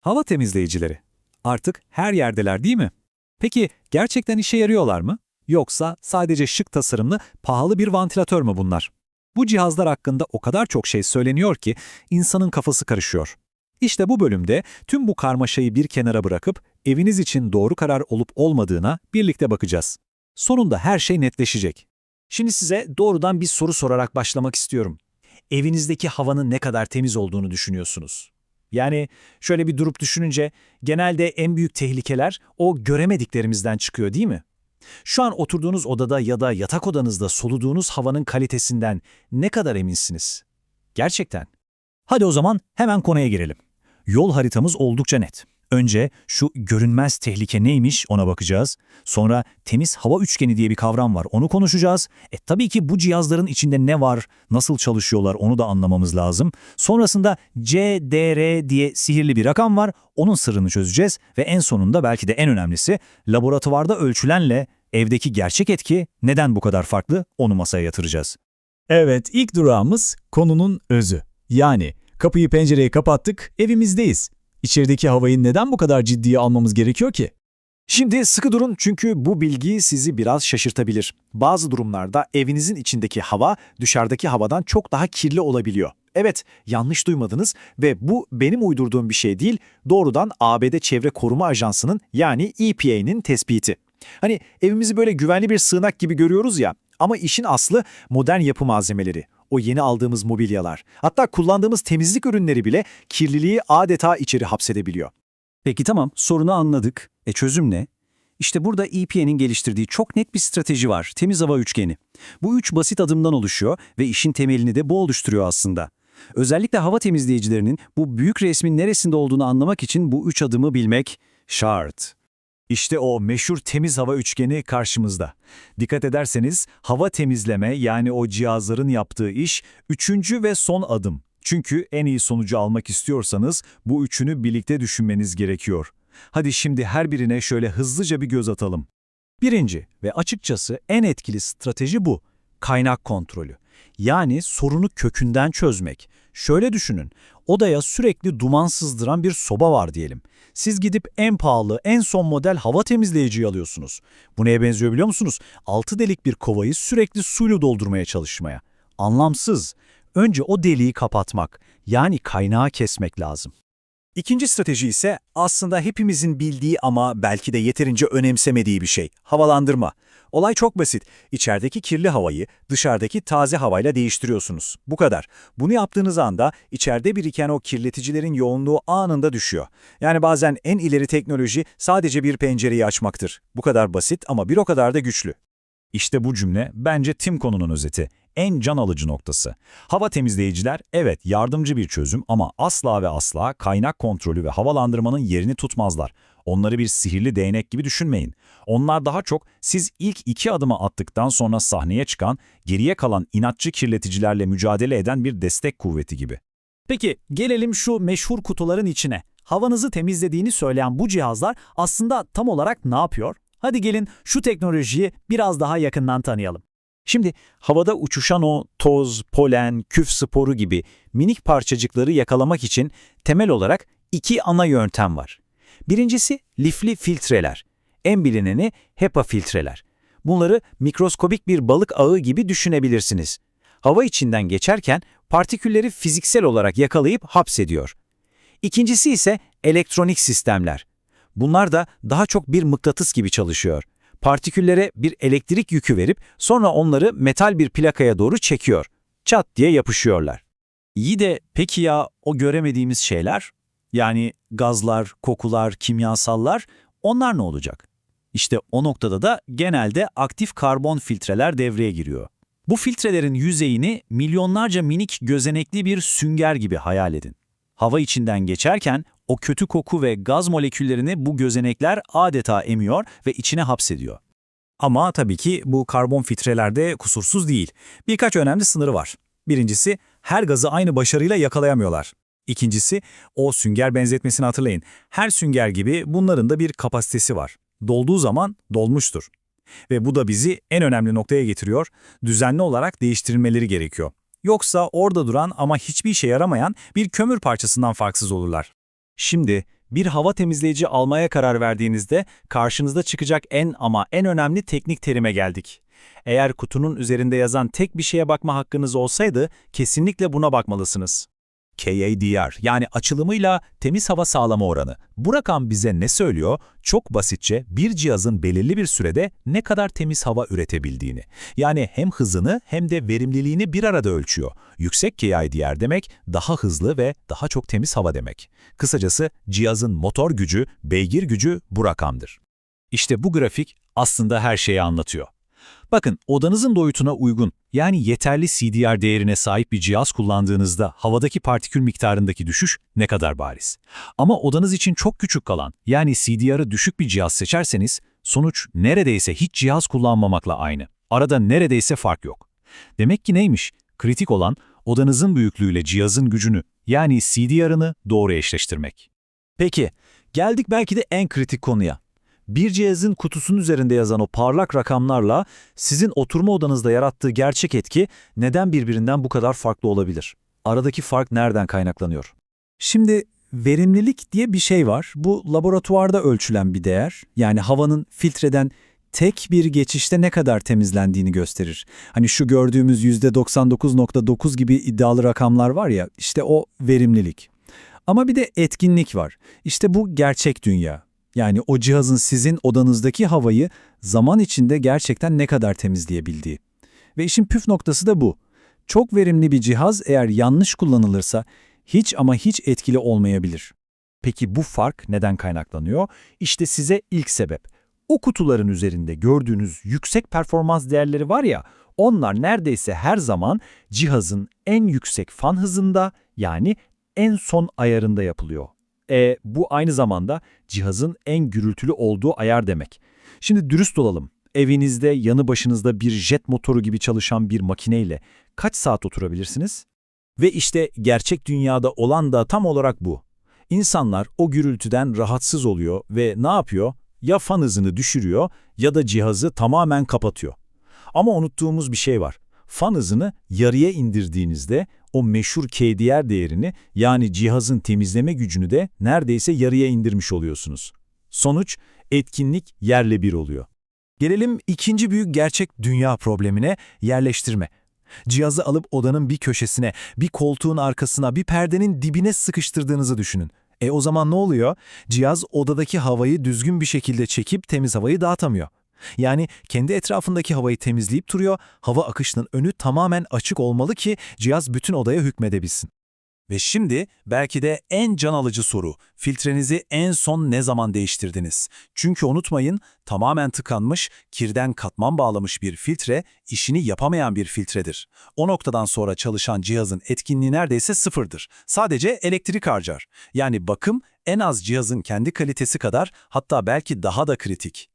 Hava temizleyicileri. Artık her yerdeler değil mi? Peki gerçekten işe yarıyorlar mı? Yoksa sadece şık tasarımlı pahalı bir vantilatör mü bunlar? Bu cihazlar hakkında o kadar çok şey söyleniyor ki insanın kafası karışıyor. İşte bu bölümde tüm bu karmaşayı bir kenara bırakıp eviniz için doğru karar olup olmadığına birlikte bakacağız. Sonunda her şey netleşecek. Şimdi size doğrudan bir soru sorarak başlamak istiyorum. Evinizdeki havanın ne kadar temiz olduğunu düşünüyorsunuz? Yani şöyle bir durup düşününce genelde en büyük tehlikeler o göremediklerimizden çıkıyor değil mi? Şu an oturduğunuz odada ya da yatak odanızda soluduğunuz havanın kalitesinden ne kadar eminsiniz? Gerçekten. Hadi o zaman hemen konuya girelim. Yol haritamız oldukça net. Önce şu görünmez tehlike neymiş ona bakacağız. Sonra temiz hava üçgeni diye bir kavram var, onu konuşacağız. Tabii ki bu cihazların içinde ne var, nasıl çalışıyorlar onu da anlamamız lazım. Sonrasında CDR diye sihirli bir rakam var, onun sırrını çözeceğiz. Ve en sonunda belki de en önemlisi laboratuvarda ölçülenle evdeki gerçek etki neden bu kadar farklı onu masaya yatıracağız. Evet, ilk durağımız konunun özü. Yani kapıyı pencereyi kapattık, evimizdeyiz. İçerideki havayı neden bu kadar ciddiye almamız gerekiyor ki? Şimdi sıkı durun çünkü bu bilgi sizi biraz şaşırtabilir. Bazı durumlarda evinizin içindeki hava dışarıdaki havadan çok daha kirli olabiliyor. Evet, yanlış duymadınız ve bu benim uydurduğum bir şey değil, doğrudan ABD Çevre Koruma Ajansı'nın yani EPA'nın tespiti. Hani evimizi böyle güvenli bir sığınak gibi görüyoruz ya, ama işin aslı modern yapı malzemeleri. O yeni aldığımız mobilyalar, hatta kullandığımız temizlik ürünleri bile kirliliği adeta içeri hapsedebiliyor. Peki tamam, sorunu anladık. Çözüm ne? İşte burada EPA'nın geliştirdiği çok net bir strateji var, temiz hava üçgeni. Bu üç basit adımdan oluşuyor ve işin temelini de bu oluşturuyor aslında. Özellikle hava temizleyicilerinin bu büyük resmin neresinde olduğunu anlamak için bu üç adımı bilmek şart. İşte o meşhur temiz hava üçgeni karşımızda. Dikkat ederseniz hava temizleme yani o cihazların yaptığı iş üçüncü ve son adım. Çünkü en iyi sonucu almak istiyorsanız bu üçünü birlikte düşünmeniz gerekiyor. Hadi şimdi her birine şöyle hızlıca bir göz atalım. Birinci ve açıkçası en etkili strateji bu. Kaynak kontrolü. Yani sorunu kökünden çözmek. Şöyle düşünün, odaya sürekli duman sızdıran bir soba var diyelim. Siz gidip en pahalı, en son model hava temizleyiciyi alıyorsunuz. Bu neye benziyor biliyor musunuz? 6 delik bir kovayı sürekli suyla doldurmaya çalışmaya. Anlamsız. Önce o deliği kapatmak, yani kaynağı kesmek lazım. İkinci strateji ise aslında hepimizin bildiği ama belki de yeterince önemsemediği bir şey. Havalandırma. Olay çok basit. İçerideki kirli havayı dışarıdaki taze havayla değiştiriyorsunuz. Bu kadar. Bunu yaptığınız anda içeride biriken o kirleticilerin yoğunluğu anında düşüyor. Yani bazen en ileri teknoloji sadece bir pencereyi açmaktır. Bu kadar basit ama bir o kadar da güçlü. İşte bu cümle bence tüm konunun özeti. En can alıcı noktası. Hava temizleyiciler evet yardımcı bir çözüm ama asla ve asla kaynak kontrolü ve havalandırmanın yerini tutmazlar. Onları bir sihirli değnek gibi düşünmeyin. Onlar daha çok siz ilk 2 adımı attıktan sonra sahneye çıkan, geriye kalan inatçı kirleticilerle mücadele eden bir destek kuvveti gibi. Peki gelelim şu meşhur kutuların içine. Havanızı temizlediğini söyleyen bu cihazlar aslında tam olarak ne yapıyor? Hadi gelin şu teknolojiyi biraz daha yakından tanıyalım. Şimdi havada uçuşan o toz, polen, küf sporu gibi minik parçacıkları yakalamak için temel olarak 2 ana yöntem var. Birincisi lifli filtreler. En bilineni HEPA filtreler. Bunları mikroskobik bir balık ağı gibi düşünebilirsiniz. Hava içinden geçerken partikülleri fiziksel olarak yakalayıp hapsediyor. İkincisi ise elektronik sistemler. Bunlar da daha çok bir mıknatıs gibi çalışıyor. Partiküllere bir elektrik yükü verip sonra onları metal bir plakaya doğru çekiyor. Çat diye yapışıyorlar. İyi de peki ya o göremediğimiz şeyler? Yani gazlar, kokular, kimyasallar, onlar ne olacak? İşte o noktada da genelde aktif karbon filtreler devreye giriyor. Bu filtrelerin yüzeyini milyonlarca minik gözenekli bir sünger gibi hayal edin. Hava içinden geçerken o kötü koku ve gaz moleküllerini bu gözenekler adeta emiyor ve içine hapsediyor. Ama tabii ki bu karbon filtreler de kusursuz değil. Birkaç önemli sınırı var. Birincisi, her gazı aynı başarıyla yakalayamıyorlar. İkincisi, o sünger benzetmesini hatırlayın. Her sünger gibi bunların da bir kapasitesi var. Dolduğu zaman dolmuştur. Ve bu da bizi en önemli noktaya getiriyor. Düzenli olarak değiştirilmeleri gerekiyor. Yoksa orada duran ama hiçbir işe yaramayan bir kömür parçasından farksız olurlar. Şimdi Bir hava temizleyici almaya karar verdiğinizde karşınıza çıkacak en önemli teknik terime geldik. Eğer kutunun üzerinde yazan tek bir şeye bakma hakkınız olsaydı kesinlikle buna bakmalısınız. KADR yani açılımıyla temiz hava sağlama oranı. Bu rakam bize ne söylüyor? Çok basitçe bir cihazın belirli bir sürede ne kadar temiz hava üretebildiğini. Yani hem hızını hem de verimliliğini bir arada ölçüyor. Yüksek KADR demek daha hızlı ve daha çok temiz hava demek. Kısacası cihazın motor gücü, beygir gücü bu rakamdır. İşte bu grafik aslında her şeyi anlatıyor. Bakın, odanızın boyutuna uygun, yani yeterli CDR değerine sahip bir cihaz kullandığınızda havadaki partikül miktarındaki düşüş ne kadar bariz. Ama odanız için çok küçük kalan, yani CDR'ı düşük bir cihaz seçerseniz, sonuç neredeyse hiç cihaz kullanmamakla aynı. Arada neredeyse fark yok. Demek ki neymiş? Kritik olan, odanızın büyüklüğüyle cihazın gücünü, yani CDR'ını doğru eşleştirmek. Peki, geldik belki de en kritik konuya. Bir cihazın kutusunun üzerinde yazan o parlak rakamlarla sizin oturma odanızda yarattığı gerçek etki neden birbirinden bu kadar farklı olabilir? Aradaki fark nereden kaynaklanıyor? Şimdi verimlilik diye bir şey var. Bu laboratuvarda ölçülen bir değer. Yani havanın filtreden tek bir geçişte ne kadar temizlendiğini gösterir. Hani şu gördüğümüz %99.9 gibi iddialı rakamlar var ya, işte o verimlilik. Ama bir de etkinlik var. İşte bu gerçek dünya. Yani o cihazın sizin odanızdaki havayı zaman içinde gerçekten ne kadar temizleyebildiği. Ve işin püf noktası da bu. Çok verimli bir cihaz eğer yanlış kullanılırsa hiç ama hiç etkili olmayabilir. Peki bu fark neden kaynaklanıyor? İşte size ilk sebep. O kutuların üzerinde gördüğünüz yüksek performans değerleri var ya, onlar neredeyse her zaman cihazın en yüksek fan hızında, yani en son ayarında yapılıyor. Bu aynı zamanda cihazın en gürültülü olduğu ayar demek. Şimdi dürüst olalım. Evinizde yanı başınızda bir jet motoru gibi çalışan bir makineyle kaç saat oturabilirsiniz? Ve işte gerçek dünyada olan da tam olarak bu. İnsanlar o gürültüden rahatsız oluyor ve ne yapıyor? Ya fan hızını düşürüyor ya da cihazı tamamen kapatıyor. Ama unuttuğumuz bir şey var. Fan hızını yarıya indirdiğinizde o meşhur KDR değerini, yani cihazın temizleme gücünü de neredeyse yarıya indirmiş oluyorsunuz. Sonuç, etkinlik yerle bir oluyor. Gelelim ikinci büyük gerçek dünya problemine, yerleştirme. Cihazı alıp odanın bir köşesine, bir koltuğun arkasına, bir perdenin dibine sıkıştırdığınızı düşünün. O zaman ne oluyor? Cihaz odadaki havayı düzgün bir şekilde çekip temiz havayı dağıtamıyor. Yani kendi etrafındaki havayı temizleyip duruyor, hava akışının önü tamamen açık olmalı ki cihaz bütün odaya hükmedebilsin. Ve şimdi belki de en can alıcı soru, filtrenizi en son ne zaman değiştirdiniz? Çünkü unutmayın, tamamen tıkanmış, kirden katman bağlamış bir filtre, işini yapamayan bir filtredir. O noktadan sonra çalışan cihazın etkinliği neredeyse sıfırdır. Sadece elektrik harcar. Yani bakım en az cihazın kendi kalitesi kadar, hatta belki daha da kritik.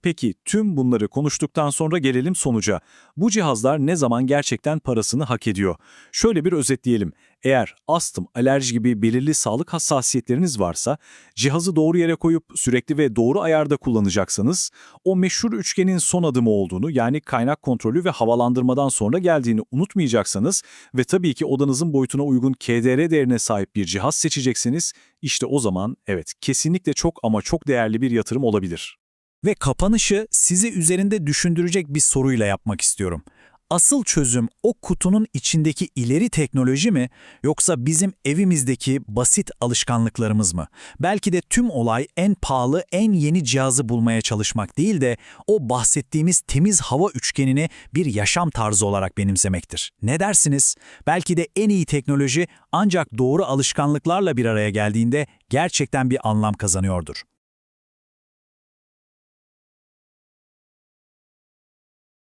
Peki tüm bunları konuştuktan sonra gelelim sonuca. Bu cihazlar ne zaman gerçekten parasını hak ediyor? Şöyle bir özetleyelim. Eğer astım, alerji gibi belirli sağlık hassasiyetleriniz varsa, cihazı doğru yere koyup sürekli ve doğru ayarda kullanacaksanız, o meşhur üçgenin son adımı olduğunu, yani kaynak kontrolü ve havalandırmadan sonra geldiğini unutmayacaksanız ve tabii ki odanızın boyutuna uygun KDR değerine sahip bir cihaz seçeceksiniz, işte o zaman evet, kesinlikle çok ama çok değerli bir yatırım olabilir. Ve kapanışı sizi üzerinde düşündürecek bir soruyla yapmak istiyorum. Asıl çözüm o kutunun içindeki ileri teknoloji mi, yoksa bizim evimizdeki basit alışkanlıklarımız mı? Belki de tüm olay en pahalı, en yeni cihazı bulmaya çalışmak değil de o bahsettiğimiz temiz hava üçgenini bir yaşam tarzı olarak benimsemektir. Ne dersiniz? Belki de en iyi teknoloji ancak doğru alışkanlıklarla bir araya geldiğinde gerçekten bir anlam kazanıyordur.